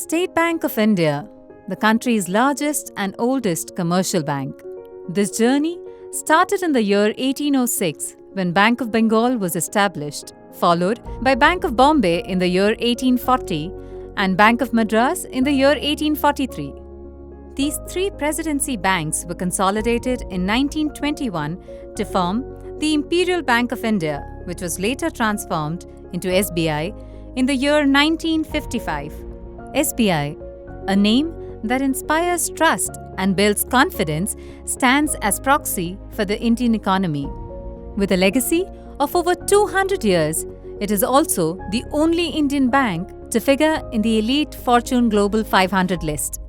State Bank of India, the country's largest and oldest commercial bank. This journey started in the year 1806 when Bank of Bengal was established, followed by Bank of Bombay in the year 1840 and Bank of Madras in the year 1843. These three presidency banks were consolidated in 1921 to form the Imperial Bank of India, which was later transformed into SBI in the year 1955. SBI, a name that inspires trust and builds confidence, stands as proxy for the Indian economy. With a legacy of over 200 years, it is also the only Indian bank to figure in the elite Fortune Global 500 list.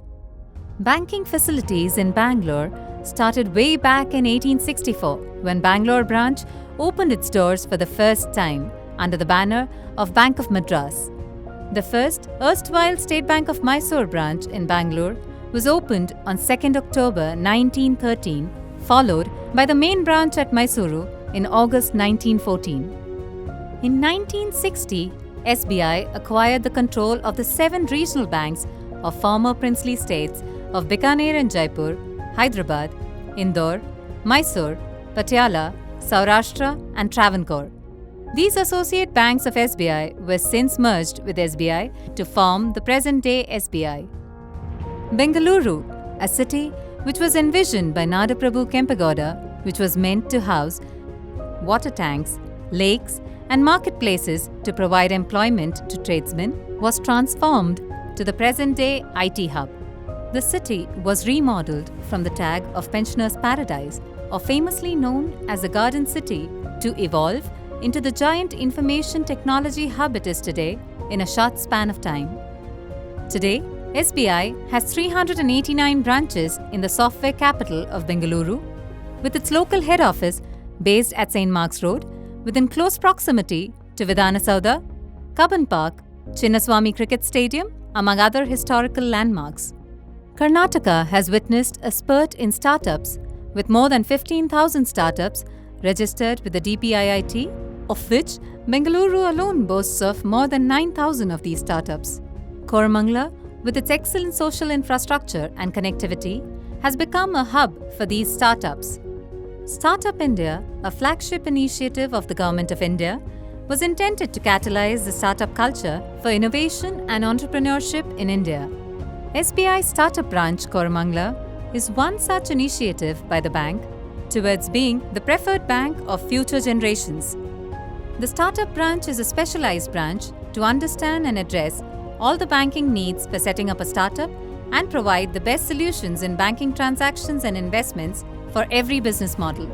Banking facilities in Bangalore started way back in 1864 when Bangalore branch opened its doors for the first time under the banner of Bank of Madras. The first erstwhile State Bank of Mysore branch in Bangalore was opened on 2nd October 1913, followed by the main branch at Mysuru in August 1914. In 1960, SBI acquired the control of the 7 regional banks of former princely states of Bikaner and Jaipur, Hyderabad, Indore, Mysore, Patiala, Saurashtra and Travancore. These associate banks of SBI were since merged with SBI to form the present-day SBI. Bengaluru, a city which was envisioned by Nadaprabhu Kempegowda, which was meant to house water tanks, lakes and marketplaces to provide employment to tradesmen, was transformed to the present-day IT hub. The city was remodeled from the tag of Pensioners' Paradise, or famously known as the Garden City, to evolve into the giant information technology hub it is today in a short span of time. Today, SBI has 389 branches in the software capital of Bengaluru, with its local head office based at St. Mark's Road, within close proximity to Vidhana Saudha, Cubbon Park, Chinnaswamy Cricket Stadium, among other historical landmarks. Karnataka has witnessed a spurt in startups, with more than 15,000 startups registered with the DPIIT, of which Bengaluru alone boasts of more than 9,000 of these startups. Koramangala, with its excellent social infrastructure and connectivity, has become a hub for these startups. Startup India, a flagship initiative of the Government of India, was intended to catalyze the startup culture for innovation and entrepreneurship in India. SBI Startup Branch Koramangala is one such initiative by the bank towards being the preferred bank of future generations. The Startup Branch is a specialized branch to understand and address all the banking needs for setting up a startup and provide the best solutions in banking transactions and investments for every business model.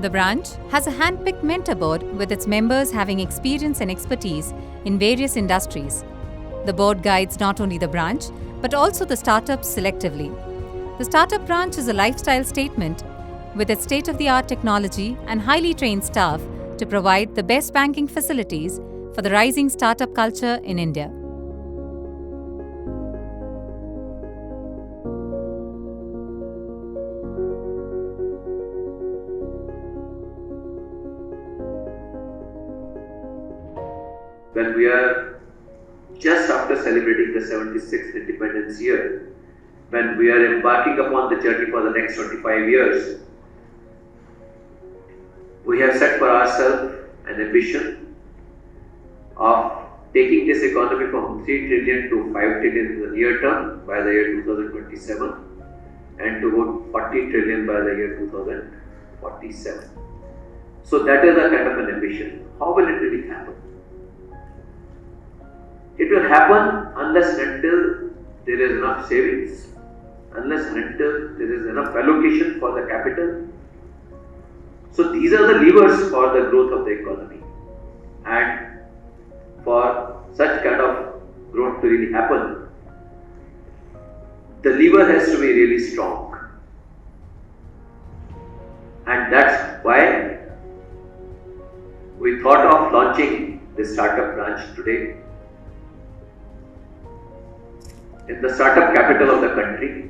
The branch has a hand-picked mentor board with its members having experience and expertise in various industries. The board guides not only the branch but also the startups selectively. The Startup Branch is a lifestyle statement with its state-of-the-art technology and highly trained staff to provide the best banking facilities for the rising startup culture in India. When we are just after celebrating the 76th Independence Year, when we are embarking upon the journey for the next 25 years, we have set for ourselves an ambition of taking this economy from 3 trillion to 5 trillion in the near term by the year 2027 and to about 40 trillion by the year 2047. So that is a kind of an ambition. How will it really happen? It will happen unless and until there is enough savings, unless and until there is enough allocation for the capital. So these are the levers for the growth of the economy, and for such kind of growth to really happen, the lever has to be really strong, and that's why we thought of launching this startup branch today in the startup capital of the country,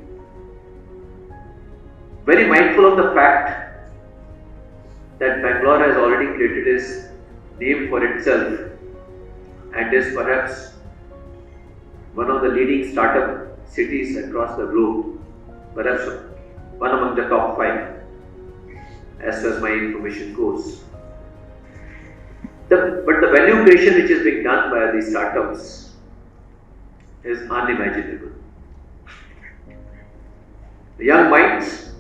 very mindful of the fact that Bangalore has already created its name for itself and is perhaps one of the leading startup cities across the globe, perhaps one among the top 5, as far as my information goes. But the value creation which is being done by these startups is unimaginable. The young minds,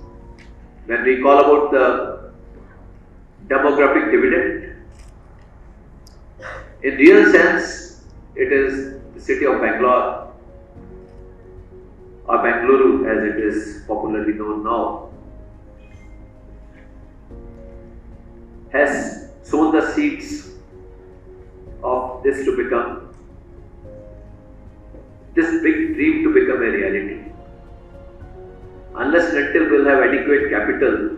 when we call about the demographic dividend, in real sense, it is the city of Bangalore, or Bengaluru as it is popularly known now, has sown the seeds of this to become, this big dream to become a reality. Unless and until we'll have adequate capital,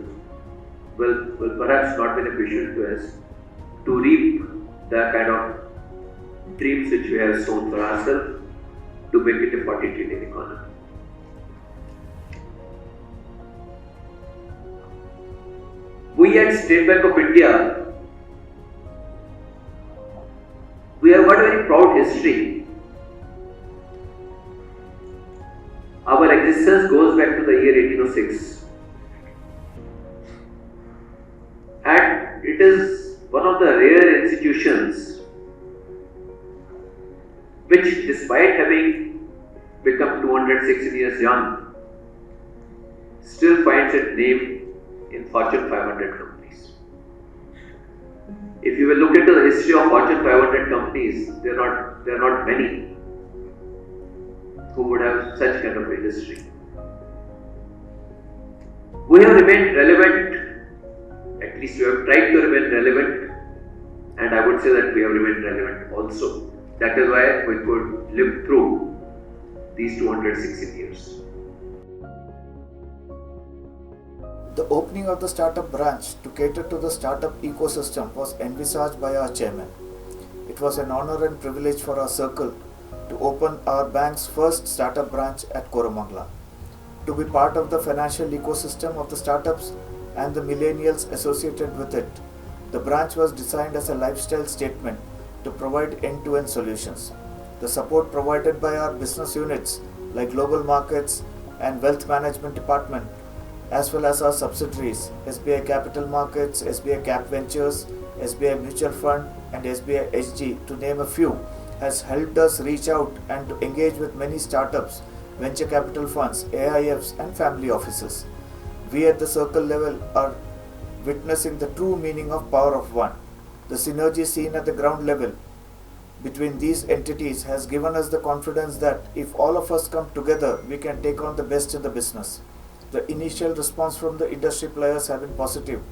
will perhaps not be beneficial to us to reap the kind of dreams which we have sown for ourselves to make it a 40 trillion economy. We at State Bank of India, we have got a very proud history. Our existence goes back to the year 1806, and it is one of the rare institutions which, despite having become 216 years young, still finds its name in Fortune 500 companies. If you will look into the history of Fortune 500 companies, there are not many who would have such kind of a history. We have remained relevant, at least we have tried to remain relevant, and I would say that we have remained relevant also. That is why we could live through these 216 years. The opening of the startup branch to cater to the startup ecosystem was envisaged by our chairman. It was an honor and privilege for our circle to open our bank's first startup branch at Koramangala. To be part of the financial ecosystem of the startups and the millennials associated with it, the branch was designed as a lifestyle statement to provide end-to-end solutions. The support provided by our business units like Global Markets and Wealth Management Department, as well as our subsidiaries SBI Capital Markets, SBI Cap Ventures, SBI Mutual Fund and SBI HG, to name a few, has helped us reach out and to engage with many startups, venture capital funds, AIFs and family offices. We at the circle level are witnessing the true meaning of power of one. The synergy seen at the ground level between these entities has given us the confidence that if all of us come together, we can take on the best in the business. The initial response from the industry players have been positive,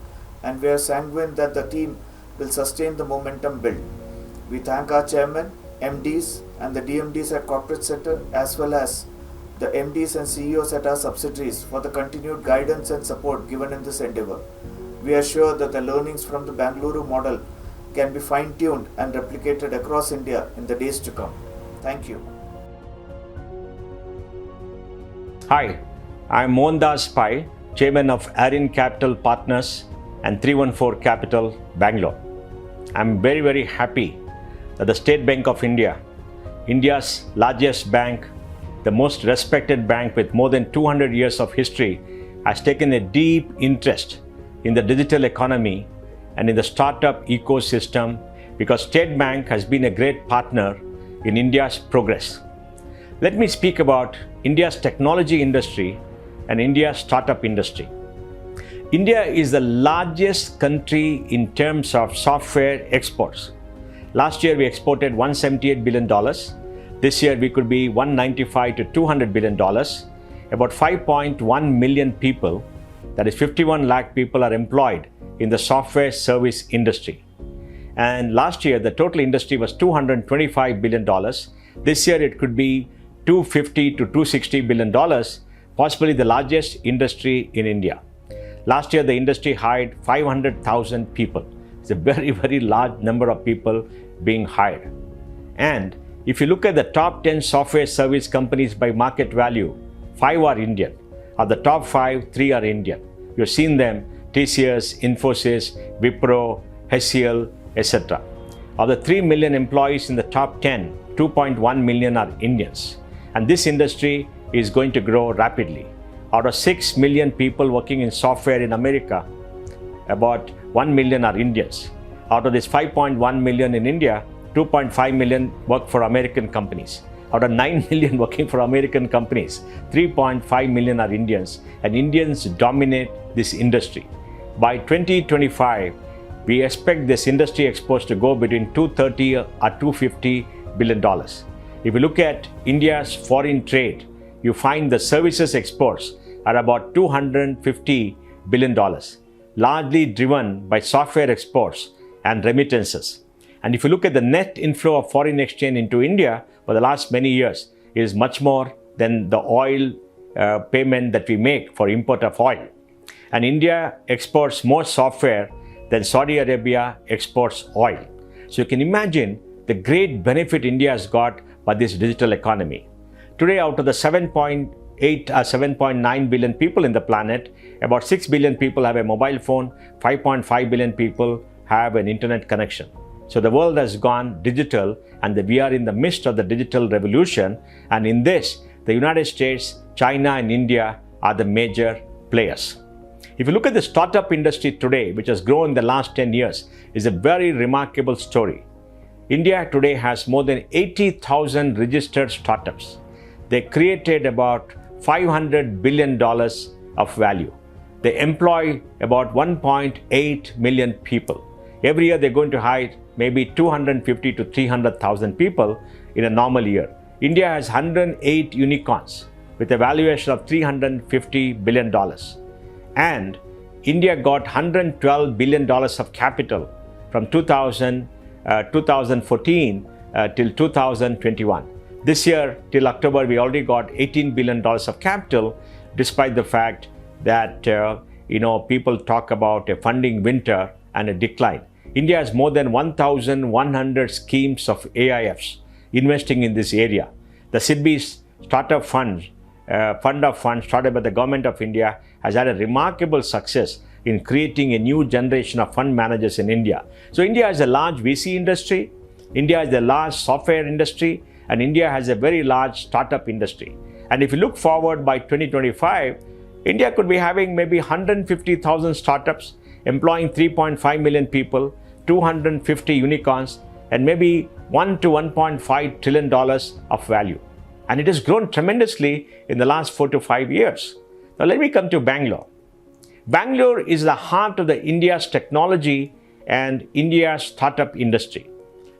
and we are sanguine that the team will sustain the momentum built. We thank our chairman, MDs and the DMDs at corporate sector, as well as the MDs and CEOs at our subsidiaries for the continued guidance and support given in this endeavor. We are sure that the learnings from the Bengaluru model can be fine-tuned and replicated across India in the days to come. Thank you. Hi, I'm Mohandas Pai, Chairman of Aryan Capital Partners and 314 Capital, Bangalore. I'm very, very happy that the State Bank of India, India's largest bank, the most respected bank with more than 200 years of history, has taken a deep interest in the digital economy and in the startup ecosystem, because State Bank has been a great partner in India's progress. Let me speak about India's technology industry and India's startup industry. India is the largest country in terms of software exports. Last year we exported $178 billion. This year we could be $195 to $200 billion. About 5.1 million people, that is 51 lakh people, are employed in the software service industry. And last year the total industry was $225 billion. This year it could be $250 to $260 billion, possibly the largest industry in India. Last year the industry hired 500,000 people. It's a very, very large number of people being hired. And if you look at the top 10 software service companies by market value, 5 are Indian. Of the top 5, 3 are Indian. You've seen them: TCS, Infosys, Wipro, HCL, etc. Of the 3 million employees in the top 10, 2.1 million are Indians. and this industry is going to grow rapidly. Out of 6 million people working in software in America, about 1 million are Indians. Out of this 5.1 million in India, 2.5 million work for American companies. Out of 9 million working for American companies, 3.5 million are Indians, and Indians dominate this industry. By 2025, we expect this industry exports to go between $230 or $250 billion. If you look at India's foreign trade, you find the services exports are about $250 billion, largely driven by software exports and remittances. And if you look at the net inflow of foreign exchange into India for the last many years, it is much more than the oil payment that we make for import of oil. And India exports more software than Saudi Arabia exports oil. So you can imagine the great benefit India has got by this digital economy. Today, out of the 7.8 or 7.9 billion people in the planet, about 6 billion people have a mobile phone, 5.5 billion people have an internet connection. So the world has gone digital, and we are in the midst of the digital revolution. And in this, the United States, China, and India are the major players. If you look at the startup industry today, which has grown in the last 10 years, is a very remarkable story. India today has more than 80,000 registered startups. They created about $500 billion of value. They employ about 1.8 million people. Every year they're going to hire maybe 250 to 300,000 people in a normal year. India has 108 unicorns with a valuation of $350 billion. And India got $112 billion of capital from 2014 till 2021. This year, till October, we already got $18 billion of capital, despite the fact that people talk about a funding winter and a decline. India has more than 1,100 schemes of AIFs investing in this area. The SIDBI Startup Fund of funds started by the Government of India has had a remarkable success in creating a new generation of fund managers in India. So India has a large VC industry, India has a large software industry, and India has a very large startup industry. And if you look forward by 2025, India could be having maybe 150,000 startups, employing 3.5 million people, 250 unicorns, and maybe $1 to $1.5 trillion of value. And it has grown tremendously in the last 4 to 5 years. Now let me come to Bangalore. Bangalore is the heart of India's technology and India's startup industry.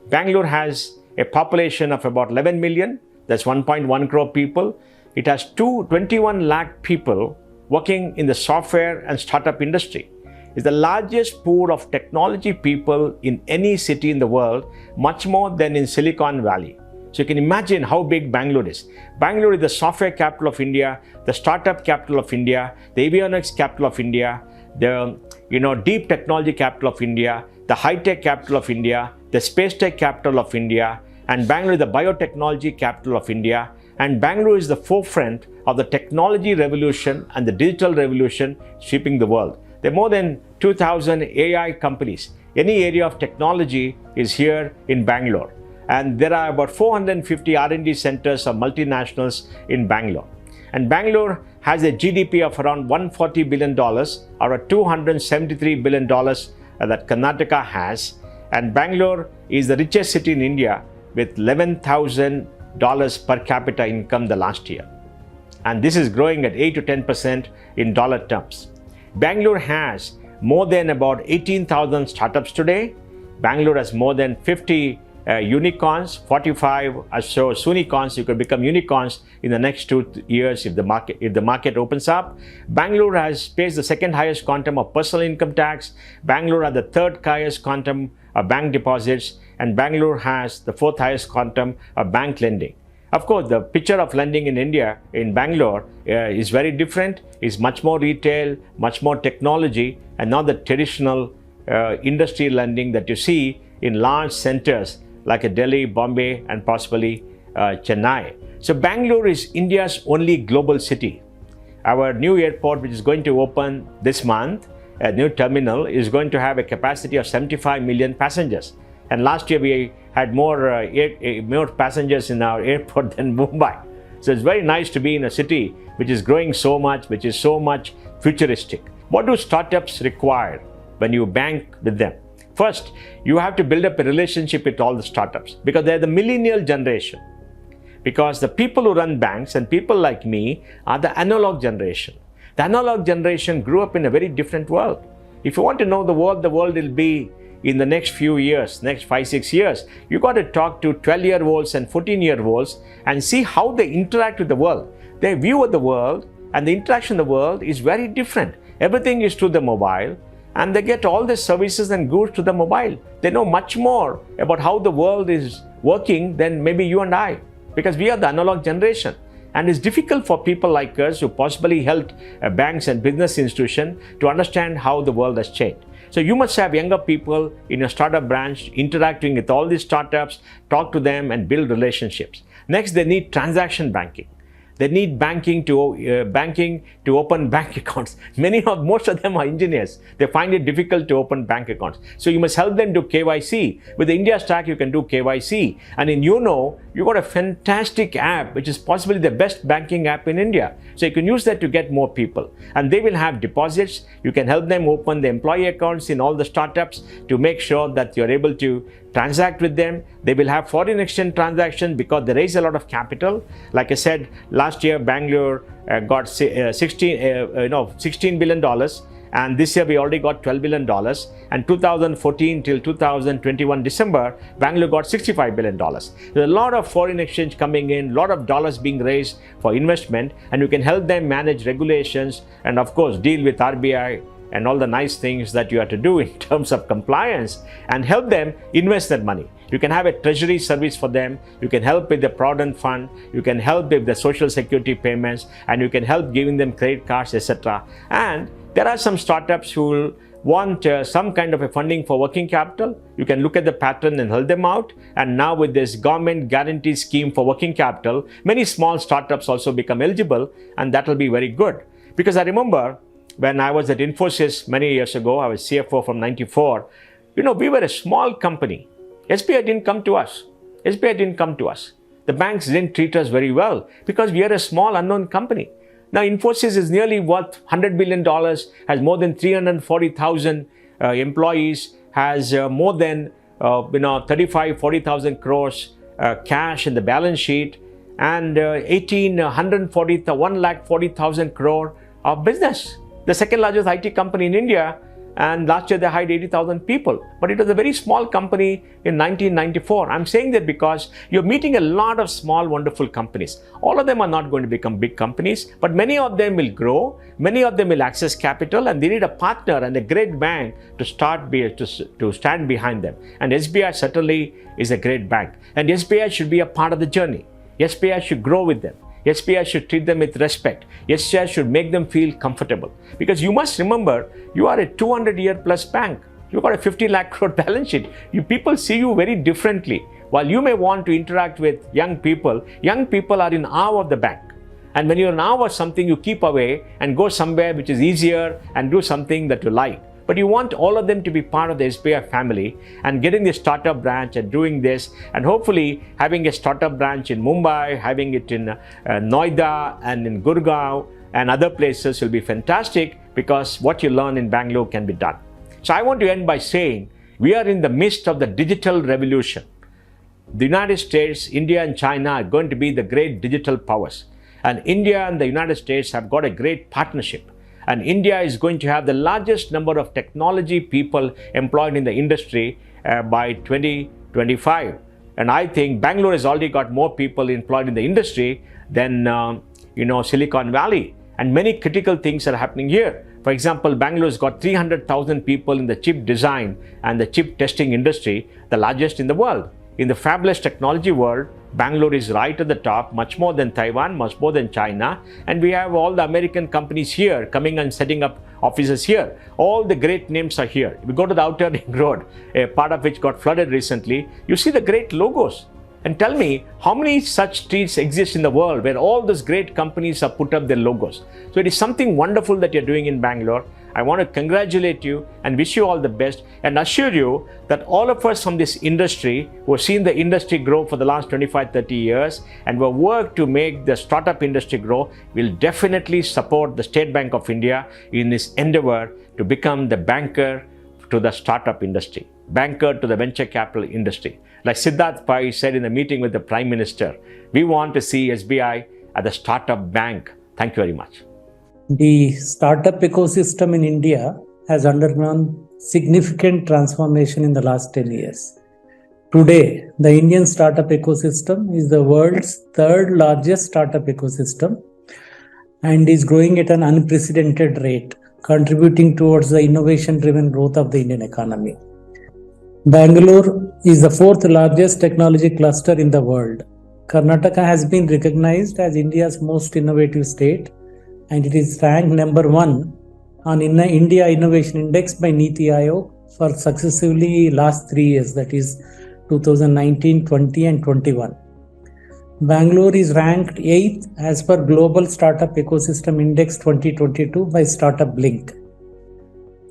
Bangalore has a population of about 11 million, that's 1.1 crore people. It has 21 lakh people working in the software and startup industry. It's the largest pool of technology people in any city in the world, much more than in Silicon Valley. So you can imagine how big Bangalore is. Bangalore is the software capital of India, the startup capital of India, the avionics capital of India, the deep technology capital of India, the high-tech capital of India, the space tech capital of India, and Bangalore is the biotechnology capital of India. And Bangalore is the forefront of the technology revolution and the digital revolution sweeping the world. There are more than 2,000 AI companies. Any area of technology is here in Bangalore. And there are about 450 R&D centers of multinationals in Bangalore. And Bangalore has a GDP of around $140 billion, or $273 billion that Karnataka has. And Bangalore is the richest city in India with $11,000 per capita income the last year. And this is growing at 8 to 10% in dollar terms. Bangalore has more than about 18,000 startups today. Bangalore has more than 50 unicorns, 45 or so unicorns. You could become unicorns in the next 2 years if the market opens up. Bangalore pays the second highest quantum of personal income tax. Bangalore has the third highest quantum of bank deposits, and Bangalore has the fourth highest quantum of bank lending. Of course, the picture of lending in India, in Bangalore, is very different. It's much more retail, much more technology, and not the traditional industry lending that you see in large centers like Delhi, Bombay, and possibly Chennai. So Bangalore is India's only global city. Our new airport, which is going to open this month, a new terminal, is going to have a capacity of 75 million passengers. And last year we had more passengers in our airport than Mumbai. So it's very nice to be in a city which is growing so much, which is so much futuristic. What do startups require when you bank with them? First, you have to build up a relationship with all the startups because they're the millennial generation. Because the people who run banks and people like me are the analog generation. The analog generation grew up in a very different world. If you want to know the world will be in the next few years, next 5-6 years, you got to talk to 12-year-olds and 14-year-olds and see how they interact with the world. Their view of the world and the interaction of the world is very different. Everything is through the mobile, and they get all the services and goods to the mobile. They know much more about how the world is working than maybe you and I, because we are the analog generation. And it's difficult for people like us who possibly helped banks and business institutions to understand how the world has changed. So you must have younger people in your startup branch interacting with all these startups, talk to them and build relationships. Next, they need transaction banking. They need banking to open bank accounts. Most of them are engineers. They find it difficult to open bank accounts. So you must help them do KYC. With the India Stack, you can do KYC. And in you've got a fantastic app, which is possibly the best banking app in India. So you can use that to get more people. And they will have deposits. You can help them open the employee accounts in all the startups to make sure that you're able to transact with them. They will have foreign exchange transactions because they raise a lot of capital. Like I said, last year Bangalore got $16 billion, and this year we already got $12 billion. And 2014 till 2021 December, Bangalore got $65 billion. There's a lot of foreign exchange coming in, a lot of dollars being raised for investment, and you can help them manage regulations and of course deal with RBI and all the nice things that you have to do in terms of compliance, and help them invest that money. You can have a treasury service for them. You can help with the provident fund. You can help with the social security payments, and you can help giving them credit cards, etc. And there are some startups who will want some kind of a funding for working capital. You can look at the pattern and help them out. And now with this government guarantee scheme for working capital, many small startups also become eligible, and that will be very good. Because I remember when I was at Infosys many years ago, I was CFO from '94. We were a small company. SBI didn't come to us. The banks didn't treat us very well because we are a small unknown company. Now Infosys is nearly worth $100 billion, has more than 340,000 employees, has more than 35-40,000 crores cash in the balance sheet, and 140,000 crore of business. The second largest IT company in India, and last year they hired 80,000 people. But it was a very small company in 1994. I'm saying that because you're meeting a lot of small, wonderful companies. All of them are not going to become big companies, but many of them will grow. Many of them will access capital, and they need a partner and a great bank to stand behind them. And SBI certainly is a great bank. And SBI should be a part of the journey. SBI should grow with them. SBI should treat them with respect. SBI should make them feel comfortable. Because you must remember, you are a 200-year plus bank. You've got a 50 lakh crore balance sheet. People see you very differently. While you may want to interact with young people are in awe of the bank. And when you're in awe of something, you keep away and go somewhere which is easier and do something that you like. But you want all of them to be part of the SBI family, and getting the startup branch and doing this, and hopefully having a startup branch in Mumbai, having it in Noida and in Gurgaon and other places will be fantastic, because what you learn in Bangalore can be done. So I want to end by saying we are in the midst of the digital revolution. The United States, India and China are going to be the great digital powers. And India and the United States have got a great partnership. And India is going to have the largest number of technology people employed in the industry by 2025. And I think Bangalore has already got more people employed in the industry than Silicon Valley. And many critical things are happening here. For example, Bangalore has got 300,000 people in the chip design and the chip testing industry, the largest in the world. In the fabulous technology world, Bangalore is right at the top, much more than Taiwan, much more than China. And we have all the American companies here coming and setting up offices here. All the great names are here. If you go to the Outer Ring Road, a part of which got flooded recently, you see the great logos. And tell me, how many such streets exist in the world where all those great companies have put up their logos? So it is something wonderful that you're doing in Bangalore. I want to congratulate you and wish you all the best and assure you that all of us from this industry who have seen the industry grow for the last 25, 30 years and who have worked to make the startup industry grow will definitely support the State Bank of India in this endeavor to become the banker to the startup industry, banker to the venture capital industry. Like Siddharth Pai said in the meeting with the Prime Minister, we want to see SBI as a startup bank. Thank you very much. The startup ecosystem in India has undergone significant transformation in the last 10 years. Today, the Indian startup ecosystem is the world's third largest startup ecosystem and is growing at an unprecedented rate, contributing towards the innovation-driven growth of the Indian economy. Bangalore is the fourth largest technology cluster in the world. Karnataka has been recognized as India's most innovative state, and it is ranked number 1 on India Innovation Index by Niti Aayog for successively last 3 years, that is 2019, 20 and 21. Bangalore is ranked 8th as per Global Startup Ecosystem Index 2022 by Startup Blink.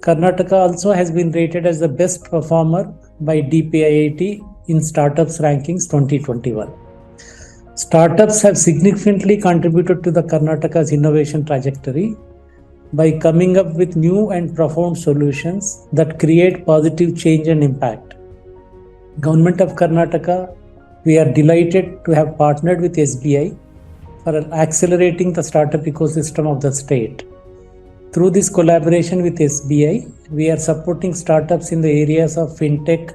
Karnataka also has been rated as the best performer by DPIIT in Startups Rankings 2021. Startups have significantly contributed to the Karnataka's innovation trajectory by coming up with new and profound solutions that create positive change and impact. Government of Karnataka, we are delighted to have partnered with SBI for accelerating the startup ecosystem of the state. Through this collaboration with SBI, we are supporting startups in the areas of fintech,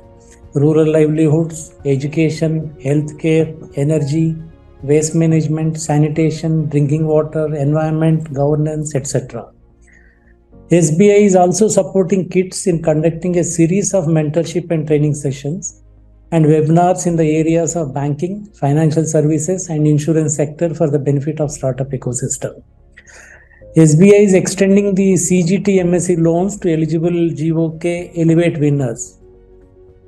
rural livelihoods, education, healthcare, energy, waste management, sanitation, drinking water, environment, governance, etc. SBI is also supporting kids in conducting a series of mentorship and training sessions and webinars in the areas of banking, financial services, and insurance sector for the benefit of startup ecosystem. SBI is extending the CGT MSE loans to eligible GOK Elevate winners.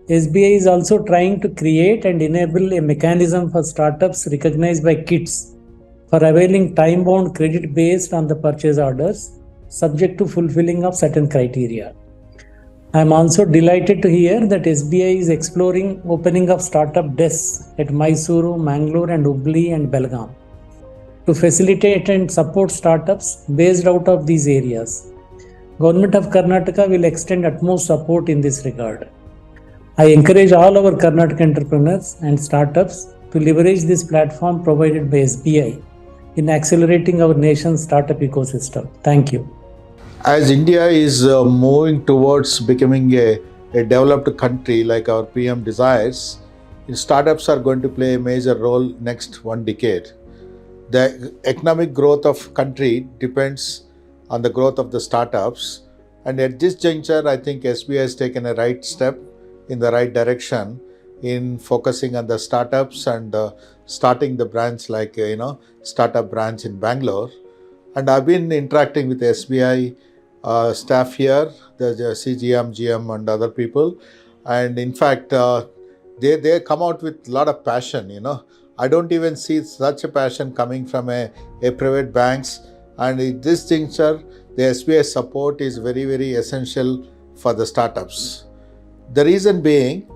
SBI is also trying to create and enable a mechanism for startups recognized by KITS for availing time-bound credit based on the purchase orders, subject to fulfilling of certain criteria. I am also delighted to hear that SBI is exploring opening of startup desks at Mysuru, Mangalore and Hubli and Belgaum to facilitate and support startups based out of these areas. Government of Karnataka will extend utmost support in this regard. I encourage all our Karnataka entrepreneurs and startups to leverage this platform provided by SBI in accelerating our nation's startup ecosystem. Thank you. As India is moving towards becoming a developed country like our PM desires, startups are going to play a major role next 1 decade. The economic growth of country depends on the growth of the startups, and at this juncture, I think SBI has taken a right step in the right direction in focusing on the startups and starting the branch like Startup Branch in Bangalore. And I've been interacting with the SBI staff here, the CGM, GM and other people, and in fact they come out with a lot of passion. I don't even see such a passion coming from a private banks, and at this juncture the SBI support is very, very essential for the startups. The reason being,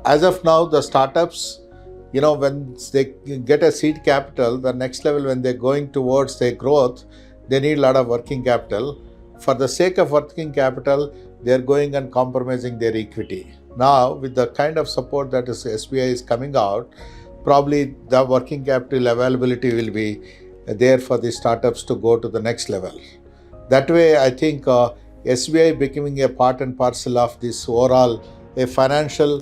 as of now, the startups, when they get a seed capital, the next level when they're going towards their growth, they need a lot of working capital. For the sake of working capital, they're going and compromising their equity. Now, with the kind of support that SBI is coming out, probably the working capital availability will be there for the startups to go to the next level. That way, I think SBI becoming a part and parcel of this overall a financial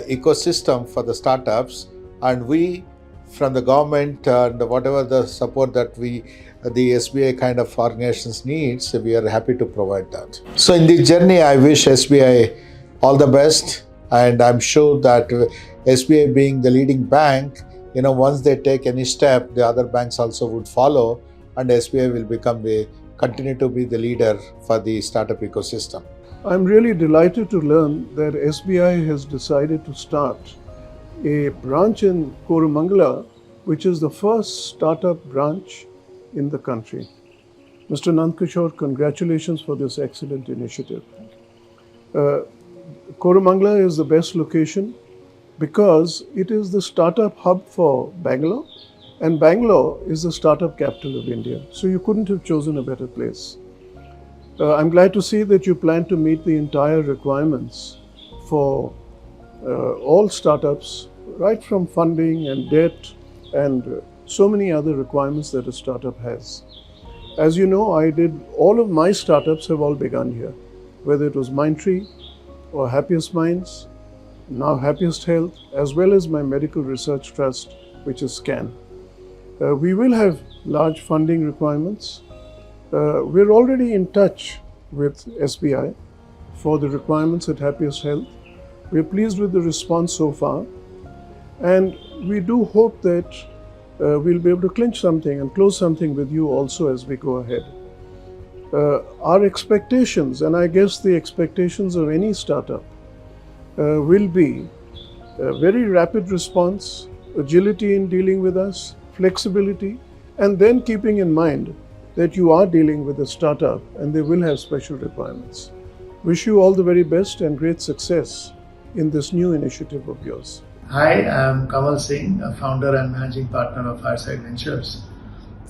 ecosystem for the startups, and we from the government and whatever the support that the SBI kind of organizations needs, we are happy to provide that. So in this journey, I wish SBI all the best, and I'm sure that SBI being the leading bank, once they take any step, the other banks also would follow, and SBI will continue to be the leader for the startup ecosystem. I'm really delighted to learn that SBI has decided to start a branch in Koramangala, which is the first startup branch in the country. Mr. Nandkishore, congratulations for this excellent initiative. Koramangala is the best location because it is the startup hub for Bangalore, and Bangalore is the startup capital of India. So you couldn't have chosen a better place. I'm glad to see that you plan to meet the entire requirements for all startups, right from funding and debt and so many other requirements that a startup has. As you know, all of my startups have all begun here, whether it was Mindtree or Happiest Minds, now Happiest Health, as well as my medical research trust, which is SCAN. We will have large funding requirements. We're already in touch with SBI for the requirements at Happiest Health. We're pleased with the response so far, and we do hope that we'll be able to clinch something and close something with you also as we go ahead. Our expectations, and I guess the expectations of any startup, will be a very rapid response, agility in dealing with us, flexibility, and then keeping in mind that you are dealing with a startup and they will have special requirements. Wish you all the very best and great success in this new initiative of yours. Hi, I'm Kamal Singh, a founder and managing partner of Fireside Ventures.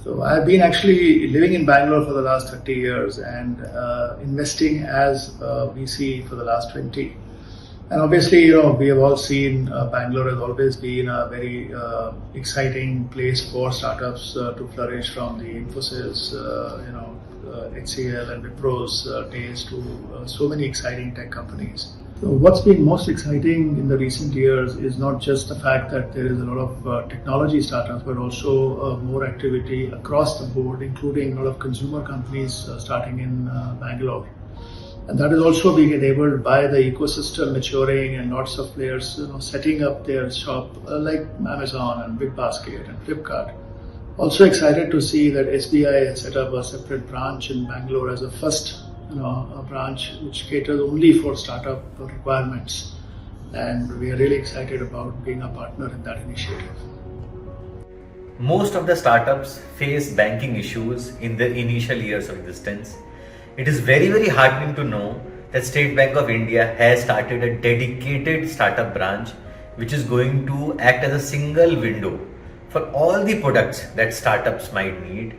So I've been actually living in Bangalore for the last 30 years and investing as a VC for the last 20. And obviously, we have all seen Bangalore has always been a very exciting place for startups to flourish, from the Infosys, HCL and Wipro's days to so many exciting tech companies. So what's been most exciting in the recent years is not just the fact that there is a lot of technology startups, but also more activity across the board, including a lot of consumer companies starting in Bangalore. And that is also being enabled by the ecosystem maturing and lots of players setting up their shop like Amazon and BigBasket and Flipkart. Also excited to see that SBI has set up a separate branch in Bangalore as a first a branch which caters only for startup requirements. And we are really excited about being a partner in that initiative. Most of the startups face banking issues in their initial years of existence. It is very, very heartening to know that State Bank of India has started a dedicated startup branch which is going to act as a single window for all the products that startups might need.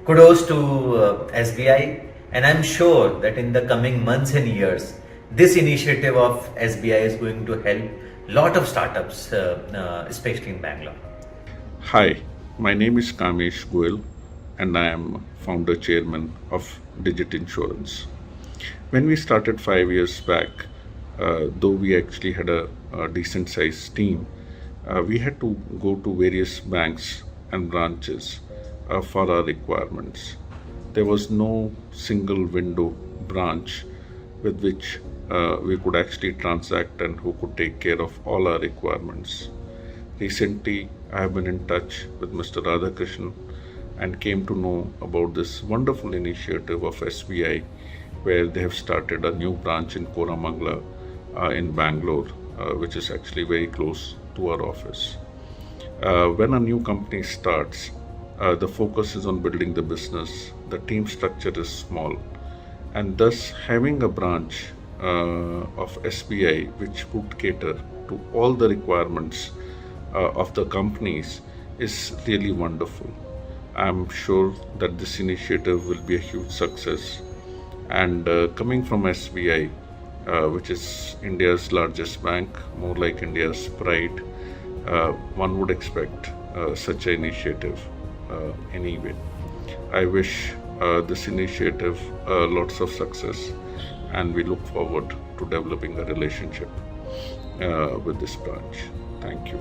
Kudos to SBI, and I'm sure that in the coming months and years, this initiative of SBI is going to help a lot of startups, especially in Bangalore. Hi, my name is Kamesh Goel and I am founder chairman of Digit Insurance. When we started 5 years back, though we actually had a decent sized team, we had to go to various banks and branches for our requirements. There was no single window branch with which we could actually transact and who could take care of all our requirements. Recently, I have been in touch with Mr. Radhakrishnan and came to know about this wonderful initiative of SBI, where they have started a new branch in Koramangala in Bangalore, which is actually very close to our office. When a new company starts, the focus is on building the business. The team structure is small, and thus having a branch of SBI which would cater to all the requirements of the companies is really wonderful. I'm sure that this initiative will be a huge success, and coming from SBI, which is India's largest bank, more like India's pride, one would expect such an initiative anyway. I wish this initiative lots of success, and we look forward to developing a relationship with this branch. Thank you.